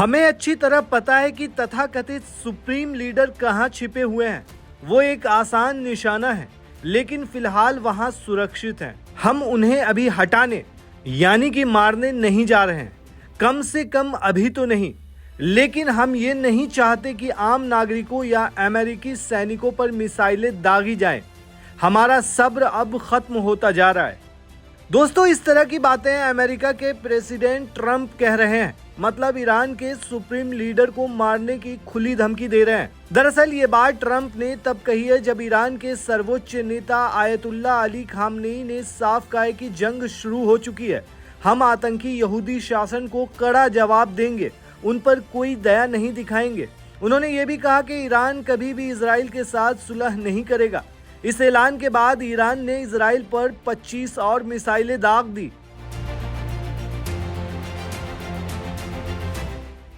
हमें अच्छी तरह पता है कि तथाकथित सुप्रीम लीडर कहां छिपे हुए हैं। वो एक आसान निशाना है, लेकिन फिलहाल वहां सुरक्षित हैं। हम उन्हें अभी हटाने यानी कि मारने नहीं जा रहे हैं, कम से कम अभी तो नहीं। लेकिन हम ये नहीं चाहते कि आम नागरिकों या अमेरिकी सैनिकों पर मिसाइलें दागी जाएं। हमारा सब्र अब खत्म होता जा रहा है। दोस्तों, इस तरह की बातें अमेरिका के प्रेसिडेंट ट्रंप कह रहे हैं, मतलब ईरान के सुप्रीम लीडर को मारने की खुली धमकी दे रहे हैं। दरअसल ये बात ट्रंप ने तब कही है जब ईरान के सर्वोच्च नेता आयतुल्लाह अली खामनेई ने साफ कहा है कि जंग शुरू हो चुकी है। हम आतंकी यहूदी शासन को कड़ा जवाब देंगे, उन पर कोई दया नहीं दिखाएंगे। उन्होंने ये भी कहा कि ईरान कभी भी इजराइल के साथ सुलह नहीं करेगा। इस ऐलान के बाद ईरान ने इजराइल पर 25 और मिसाइलें दाग दी।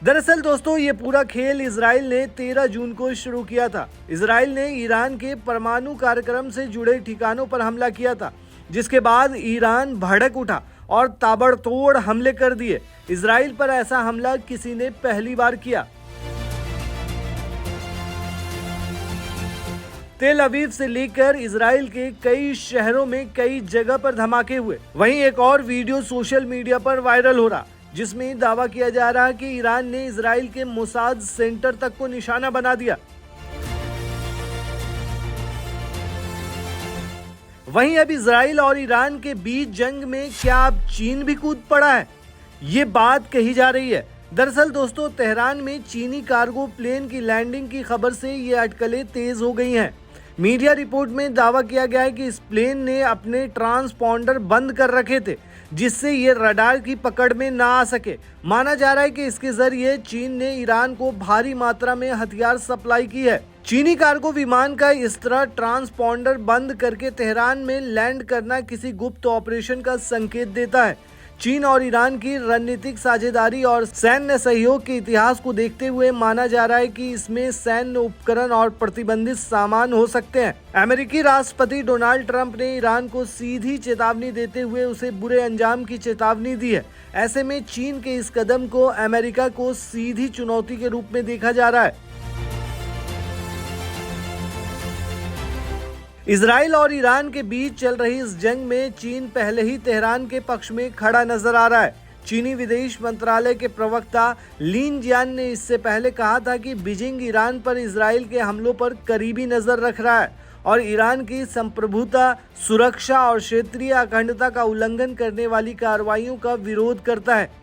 दरअसल दोस्तों, ये पूरा खेल इजराइल ने 13 जून को शुरू किया था। इजराइल ने ईरान के परमाणु कार्यक्रम से जुड़े ठिकानों पर हमला किया था, जिसके बाद ईरान भड़क उठा और ताबड़तोड़ हमले कर दिए। इजराइल पर ऐसा हमला किसी ने पहली बार किया। तेल अवीव से लेकर इजराइल के कई शहरों में कई जगह पर धमाके हुए। वहीं एक और वीडियो सोशल मीडिया पर वायरल हो रहा, जिसमें दावा किया जा रहा है कि ईरान ने इजराइल के मोसाद सेंटर तक को निशाना बना दिया। वहीं अब इजराइल और ईरान के बीच जंग में क्या अब चीन भी कूद पड़ा है, ये बात कही जा रही है। दरअसल दोस्तों, तेहरान में चीनी कार्गो प्लेन की लैंडिंग की खबर से ये अटकलें तेज हो गई हैं। मीडिया रिपोर्ट में दावा किया गया है कि इस प्लेन ने अपने ट्रांसपॉन्डर बंद कर रखे थे, जिससे ये रडार की पकड़ में ना आ सके। माना जा रहा है कि इसके जरिए चीन ने ईरान को भारी मात्रा में हथियार सप्लाई की है। चीनी कार्गो विमान का इस तरह ट्रांसपॉन्डर बंद करके तेहरान में लैंड करना किसी गुप्त ऑपरेशन का संकेत देता है। चीन और ईरान की रणनीतिक साझेदारी और सैन्य सहयोग के इतिहास को देखते हुए माना जा रहा है कि इसमें सैन्य उपकरण और प्रतिबंधित सामान हो सकते हैं। अमेरिकी राष्ट्रपति डोनाल्ड ट्रंप ने ईरान को सीधी चेतावनी देते हुए उसे बुरे अंजाम की चेतावनी दी है। ऐसे में चीन के इस कदम को अमेरिका को सीधी चुनौती के रूप में देखा जा रहा है। इजराइल और ईरान के बीच चल रही इस जंग में चीन पहले ही तेहरान के पक्ष में खड़ा नजर आ रहा है। चीनी विदेश मंत्रालय के प्रवक्ता लिन जियान ने इससे पहले कहा था कि बीजिंग ईरान पर इजराइल के हमलों पर करीबी नजर रख रहा है और ईरान की संप्रभुता, सुरक्षा और क्षेत्रीय अखंडता का उल्लंघन करने वाली कार्रवाइयों का विरोध करता है।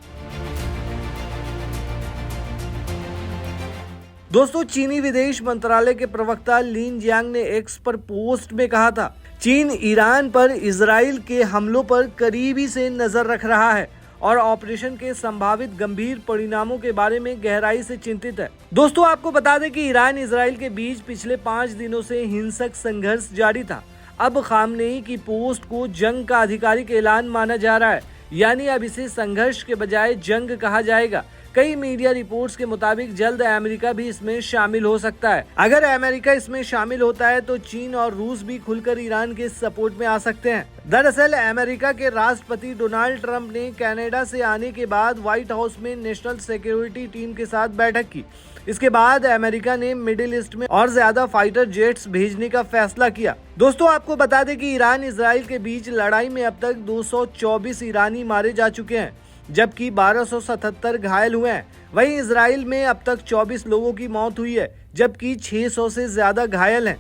दोस्तों, चीनी विदेश मंत्रालय के प्रवक्ता लिन जियांग ने एक्स पर पोस्ट में कहा था, चीन ईरान पर इजराइल के हमलों पर करीबी से नजर रख रहा है और ऑपरेशन के संभावित गंभीर परिणामों के बारे में गहराई से चिंतित है। दोस्तों, आपको बता दें कि ईरान इजराइल के बीच पिछले 5 दिनों से हिंसक संघर्ष जारी था। अब खामनेई की पोस्ट को जंग का आधिकारिक ऐलान माना जा रहा है, यानी अब इसे संघर्ष के बजाय जंग कहा जाएगा। कई मीडिया रिपोर्ट्स के मुताबिक जल्द अमेरिका भी इसमें शामिल हो सकता है। अगर अमेरिका इसमें शामिल होता है तो चीन और रूस भी खुलकर ईरान के सपोर्ट में आ सकते हैं। दरअसल अमेरिका के राष्ट्रपति डोनाल्ड ट्रंप ने कनाडा से आने के बाद व्हाइट हाउस में नेशनल सिक्योरिटी टीम के साथ बैठक की। इसके बाद अमेरिका ने मिडिल ईस्ट में और ज्यादा फाइटर जेट्स भेजने का फैसला किया। दोस्तों, आपको बता दें कि ईरान इजराइल के बीच लड़ाई में अब तक 224 ईरानी मारे जा चुके हैं, जबकि 1277 घायल हुए हैं। वहीं इजराइल में अब तक 24 लोगों की मौत हुई है, जबकि 600 से ज्यादा घायल हैं।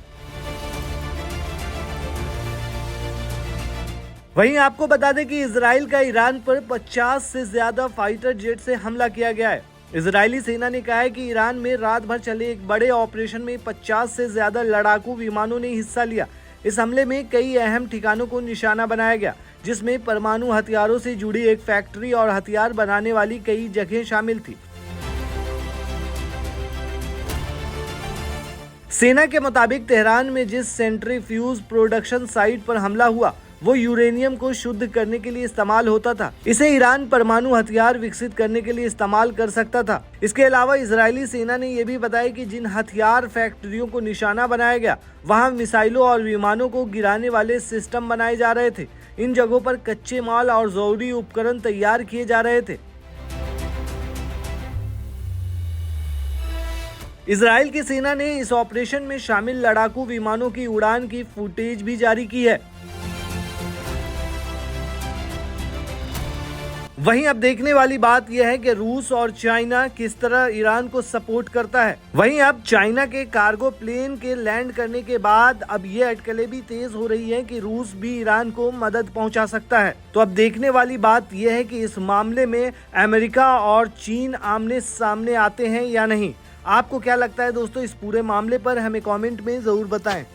वहीं आपको बता दें कि इजराइल का ईरान पर 50 से ज्यादा फाइटर जेट से हमला किया गया है। इजरायली सेना ने कहा है कि ईरान में रात भर चले एक बड़े ऑपरेशन में 50 से ज्यादा लड़ाकू विमानों ने हिस्सा लिया। इस हमले में कई अहम ठिकानों को निशाना बनाया गया, जिसमें परमाणु हथियारों से जुड़ी एक फैक्ट्री और हथियार बनाने वाली कई जगह शामिल थी। सेना के मुताबिक तेहरान में जिस सेंट्रीफ्यूज प्रोडक्शन साइट पर हमला हुआ वो यूरेनियम को शुद्ध करने के लिए इस्तेमाल होता था। इसे ईरान परमाणु हथियार विकसित करने के लिए इस्तेमाल कर सकता था। इसके अलावा इजरायली सेना ने यह भी बताया कि जिन हथियार फैक्ट्रियों को निशाना बनाया गया वहां मिसाइलों और विमानों को गिराने वाले सिस्टम बनाए जा रहे थे। इन जगहों पर कच्चे माल और जरूरी उपकरण तैयार किए जा रहे थे। इजराइल की सेना ने इस ऑपरेशन में शामिल लड़ाकू विमानों की उड़ान की फुटेज भी जारी की है। वहीं अब देखने वाली बात यह है कि रूस और चाइना किस तरह ईरान को सपोर्ट करता है। वहीं अब चाइना के कार्गो प्लेन के लैंड करने के बाद अब ये अटकलें भी तेज हो रही हैं कि रूस भी ईरान को मदद पहुंचा सकता है। तो अब देखने वाली बात यह है कि इस मामले में अमेरिका और चीन आमने सामने आते हैं या नहीं। आपको क्या लगता है दोस्तों इस पूरे मामले पर, हमें कमेंट में जरूर बताएं।